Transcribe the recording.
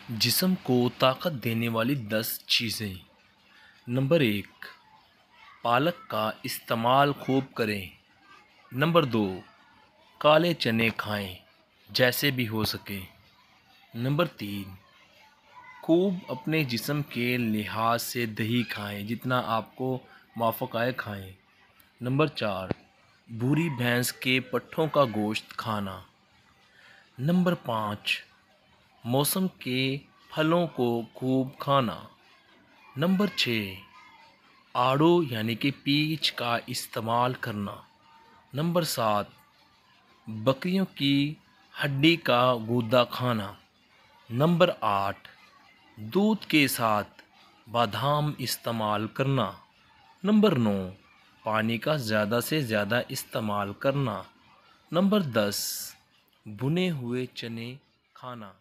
जिस्म को ताकत देने वाली 10 चीज़ें। नंबर 1, पालक का इस्तेमाल खूब करें। नंबर 2, काले चने खाएं जैसे भी हो सके। नंबर 3, खूब अपने जिस्म के लिहाज से दही खाएं, जितना आपको माफ़क आए खाएं। नंबर 4, भूरी भैंस के पट्ठों का गोश्त खाना। नंबर 5, मौसम के फलों को खूब खाना। नंबर 6, आड़ू यानी कि पीच का इस्तेमाल करना। नंबर 7, बकरियों की हड्डी का गूदा खाना। नंबर 8, दूध के साथ बादाम इस्तेमाल करना। नंबर 9, पानी का ज़्यादा से ज़्यादा इस्तेमाल करना। नंबर 10, भुने हुए चने खाना।